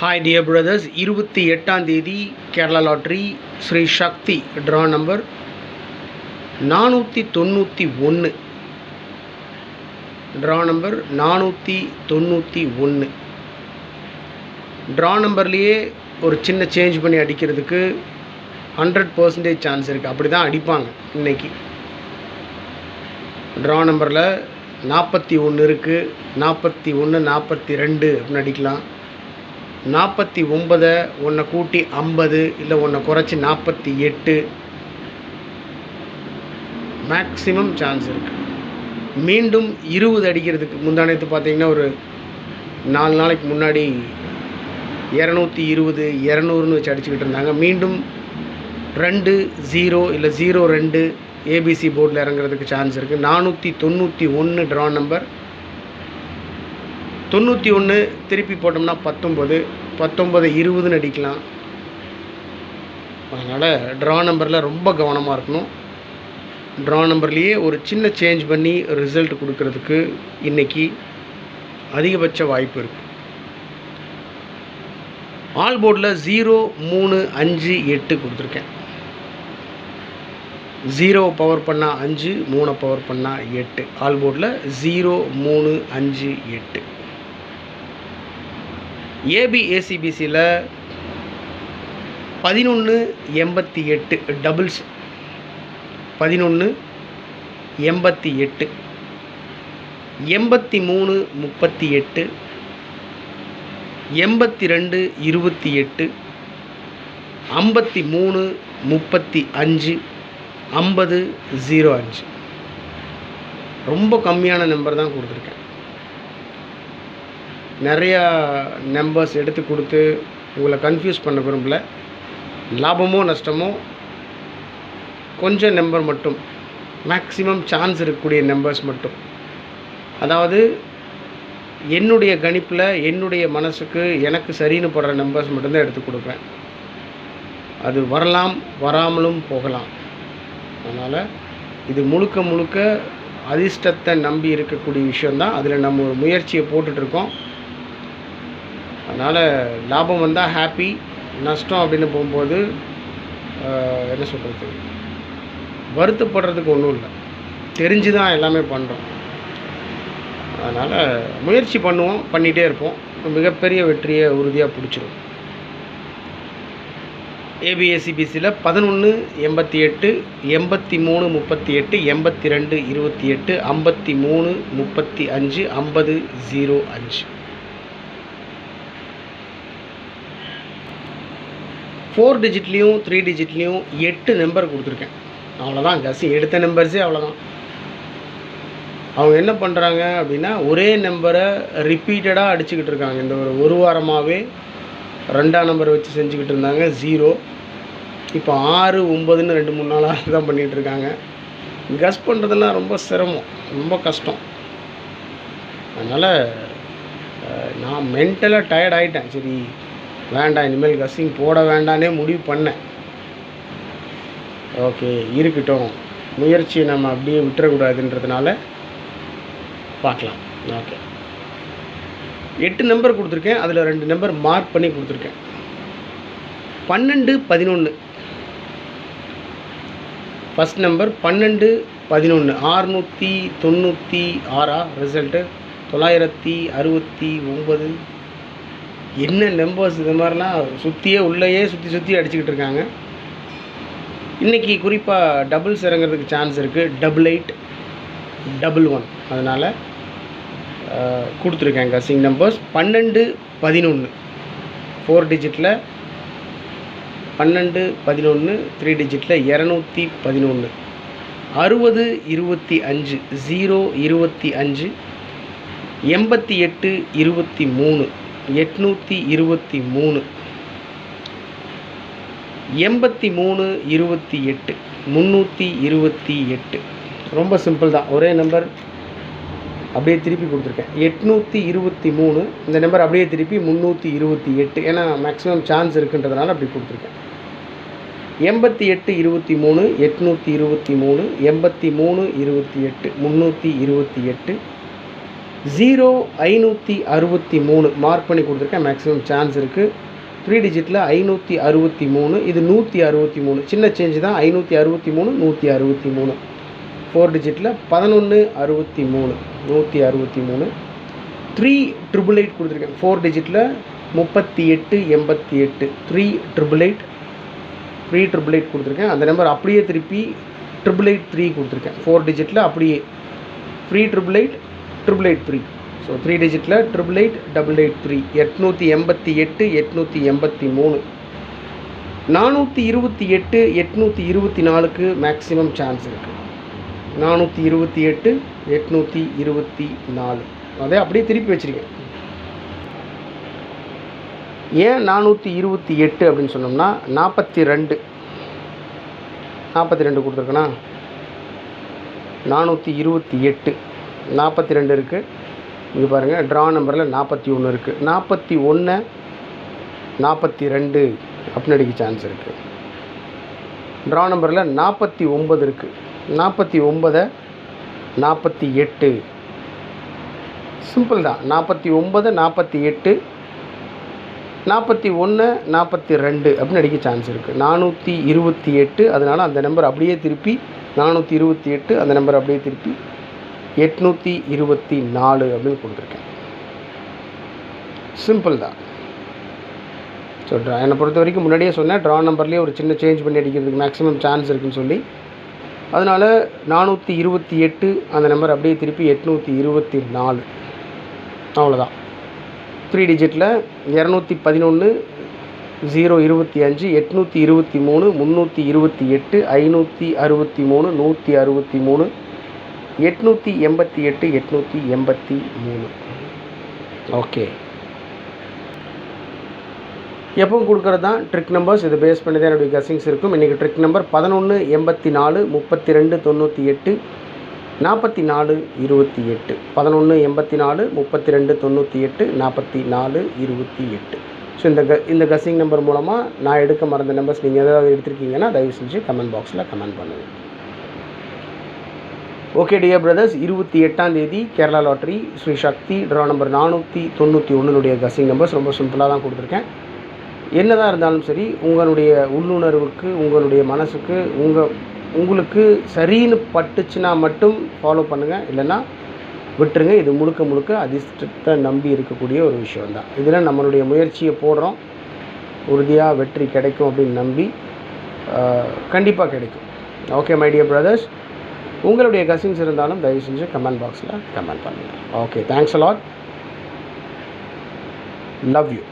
Hi dear brothers, 28ஆம் தேதி Kerala lottery Sri Shakti draw number 491. Draw number 491. Draw நம்பர்லேயே ஒரு சின்ன சேஞ்ச் பண்ணி அடிக்கிறதுக்கு 100% சான்ஸ் இருக்குது. அப்படி தான் அடிப்பாங்க இன்றைக்கி. ட்ரா நம்பரில் 41 இருக்குது, 41, 42 அப்படின்னு அடிக்கலாம். 49 ஒன்றை கூட்டி 50, இல்லை ஒன்றை குறைச்சி 48 மேக்ஸிமம் சான்ஸ் இருக்குது. மீண்டும் 20 அடிக்கிறதுக்கு முந்தானத்து பார்த்தீங்கன்னா ஒரு 4 நாளைக்கு முன்னாடி 220, 200ன்னு வச்சு அடிச்சுக்கிட்டு இருந்தாங்க. மீண்டும் 2-0 இல்லை 0-2 ஏபிசி போர்டில் இறங்குறதுக்கு சான்ஸ் இருக்குது. 491 ட்ரா நம்பர். 91 திருப்பி போட்டோம்னா 19, 19-20ன்னு அடிக்கலாம். அதனால் ட்ரா நம்பரில் ரொம்ப கவனமாக இருக்கணும். ட்ரா நம்பர்லேயே ஒரு சின்ன சேஞ்ச் பண்ணி ரிசல்ட் கொடுக்கறதுக்கு இன்றைக்கி அதிகபட்ச வாய்ப்பு இருக்குது. ஆல் போர்டில் 0, 3, 5, 8 கொடுத்துருக்கேன். 0 பவர் பண்ணால் 5, 3 பவர் பண்ணால் 8. ஆல் போர்டில் 0, 3, 5, 8. ஏபிஏசிபிசியில் 11-88 டபுள்ஸ். 11-88, 83-38, 82-28, 53-35, 50-05. ரொம்ப கம்மியான நம்பர் தான் கொடுத்துருக்கேன். நிறையா நம்பர்ஸ் எடுத்து கொடுத்து உங்களை கன்ஃபியூஸ் பண்ண விரும்பல. லாபமோ நஷ்டமோ கொஞ்சம் நம்பர் மட்டும், மேக்ஸிமம் சான்ஸ் இருக்கக்கூடிய நம்பர்ஸ் மட்டும். அதாவது என்னுடைய கணிப்பில் என்னுடைய மனசுக்கு எனக்கு சரின்னு போடுற நம்பர்ஸ் மட்டும்தான் எடுத்து கொடுப்பேன். அது வரலாம், வராமலும் போகலாம். அதனால் இது முழுக்க முழுக்க அதிர்ஷ்டத்தை நம்பி இருக்கக்கூடிய விஷயந்தான். அதில் நம்ம ஒரு முயற்சியை போட்டுட்ருக்கோம். அதனால் லாபம் வந்தால் ஹாப்பி, நஷ்டம் அப்படின்னு போகும்போது என்ன சொல்கிறது, வருத்தப்படுறதுக்கு ஒன்றும் இல்லை. தெரிஞ்சு தான் எல்லாமே பண்ணுறோம். அதனால் முயற்சி பண்ணுவோம், பண்ணிகிட்டே இருப்போம். மிகப்பெரிய வெற்றியை உறுதியாக பிடிச்சிரும். ஏபிஎஸ்சிபிசியில் 11-88, 83-38, 82-28, 53-35, 50-05. 4 டிஜிட்லேயும் 3 டிஜிட்லேயும் 8 நம்பர் கொடுத்துருக்கேன். அவ்வளோதான் கசி. எடுத்த நம்பர்ஸே அவ்வளோதான். அவங்க என்ன பண்ணுறாங்க அப்படின்னா, ஒரே நம்பரை ரிப்பீட்டடாக அடிச்சுக்கிட்டு இருக்காங்க. இந்த ஒரு வாரமாகவே 2ஆம் நம்பர் வச்சு செஞ்சுக்கிட்டு இருந்தாங்க 0. இப்போ 6, 9ன்னு 2-3 நாளாக தான் பண்ணிகிட்ருக்காங்க. கஸ் பண்ணுறதுலாம் ரொம்ப சிரமம், ரொம்ப கஷ்டம். அதனால் நான் மென்டலாக டயர்ட் ஆகிட்டேன். சரி வேண்டாம், இனிமேல் கஸ்ஸிங் போட வேண்டானே முடிவு பண்ணேன். ஓகே இருக்கட்டும், முயற்சியை நம்ம அப்படியே விட்டுறக்கூடாதுன்றதுனால பார்க்கலாம். ஓகே 8 நம்பர் கொடுத்துருக்கேன். அதில் 2 நம்பர் மார்க் பண்ணி கொடுத்துருக்கேன். 12-11 ஃபஸ்ட் நம்பர். 12-11 696 ரிசல்ட்டு. 969. என்ன நம்பர்ஸ் இது மாதிரிலாம் சுற்றியே உள்ளேயே சுற்றி அடிச்சுக்கிட்டு இருக்காங்க. இன்றைக்கி குறிப்பாக டபுள்ஸ் இறங்குறதுக்கு சான்ஸ் இருக்குது. 88, 11. அதனால் கொடுத்துருக்கேன் கசிங் நம்பர்ஸ். 12-11 4 டிஜிட்டில் 12-11, 3 டிஜிட்டில் 211, 60-25, 0-25, 88-23, 823, 83-28, 328. ரொம்ப சிம்பிள் தான். ஒரே நம்பர் அப்படியே திருப்பி கொடுத்துருக்கேன். 823 இந்த நம்பர் அப்படியே திருப்பி 328. ஏன்னா மேக்ஸிமம் சான்ஸ் இருக்குன்றதுனால அப்படி கொடுத்துருக்கேன். 88-23, 823, 83-28, 328, 0 563 மார்க் பண்ணி கொடுத்துருக்கேன். மேக்ஸிமம் சான்ஸ் இருக்குது. 3 டிஜிட்டில் 563, இது 163, சின்ன சேஞ்சு தான். 563 163. 4 டிஜிட்டில் 1163 163. 3 கொடுத்துருக்கேன். 4 டிஜிட்டில் 38 88 3 கொடுத்துருக்கேன். அந்த நம்பர் அப்படியே திருப்பி 888 கொடுத்துருக்கேன். 4 டிஜிட்டில் அப்படியே 3 888 ஸோ 3 டிஜிட்டில் 888 888 883. 428 824க்கு மேக்ஸிமம் சான்ஸ் இருக்குது. 428 824 அதே அப்படியே திருப்பி வச்சுருக்கேன். ஏன் 428 அப்படின்னு சொன்னோம்னா 42 கொடுத்துருக்கேன்னா 428 42 இருக்குது. இங்கே பாருங்கள், ட்ரா நம்பரில் 41 இருக்குது. 41 42 அப்படின்னு அடிக்க சான்ஸ் இருக்குது. ட்ரா நம்பரில் 49 இருக்குது. 49 48 சிம்பிள் தான். 49 48 41 42 அப்படின்னு அடிக்க சான்ஸ் இருக்குது. 428 அதனால் அந்த நம்பர் அப்படியே திருப்பி 428 அந்த நம்பர் அப்படியே திருப்பி 824 அப்படின்னு கொடுத்துருக்கேன். சிம்பிள் தான். ஸோ என்னை பொறுத்த வரைக்கும் முன்னாடியே சொன்னேன், ட்ரா நம்பர்லேயே ஒரு சின்ன சேஞ்ச் பண்ணி அடிக்கிறதுக்கு மேக்ஸிமம் சான்ஸ் இருக்குதுன்னு சொல்லி. அதனால் 428 அந்த நம்பர் அப்படியே திருப்பி 824 அவ்வளோதான். 3 டிஜிட்டில் 211 025 823 328 563 163 888 883. ஓகே, எப்பவும் கொடுக்குறது தான் ட்ரிக் நம்பர்ஸ். இதை பேஸ் பண்ணி தான் என்னுடைய கசிங்ஸ் இருக்கும். இன்றைக்கி ட்ரிக் நம்பர் 11 84 32 98 44 28 11 84 32 98 44 28. ஸோ இந்த கசிங் நம்பர் மூலமாக நான் எடுக்க மறந்த நம்பர்ஸ் நீங்கள் ஏதாவது எடுத்திருக்கீங்கன்னா தயவு செஞ்சு கமெண்ட் பாக்ஸில் கமெண்ட் பண்ணுங்கள். ஓகே டியர் பிரதர்ஸ், 28ஆம் தேதி Kerala lottery Sri Shakti draw number 491 கசிங் numbers ரொம்ப சிம்பிளாக தான் கொடுத்துருக்கேன். என்னதான் இருந்தாலும் சரி, உங்களுடைய உள்ளுணர்வுக்கு உங்களுடைய மனசுக்கு உங்களுக்கு சரின்னு பட்டுச்சுன்னா மட்டும் ஃபாலோ பண்ணுங்கள், இல்லைன்னா விட்டுருங்க. இது முழுக்க அதிர்ஷ்டத்தை நம்பி இருக்கக்கூடிய ஒரு விஷயந்தான். இதில் நம்மளுடைய முயற்சியை போடுறோம், உறுதியாக வெற்றி கிடைக்கும் அப்படின்னு நம்பி கண்டிப்பாக கிடைக்கும். ஓகே மை டியர் பிரதர்ஸ், உங்களுடைய கசின்ஸ் இருந்தாலும் தயவு செஞ்சு கமெண்ட் பாக்ஸில் கமெண்ட் பண்ணுங்கள். Okay, thanks a lot, love you.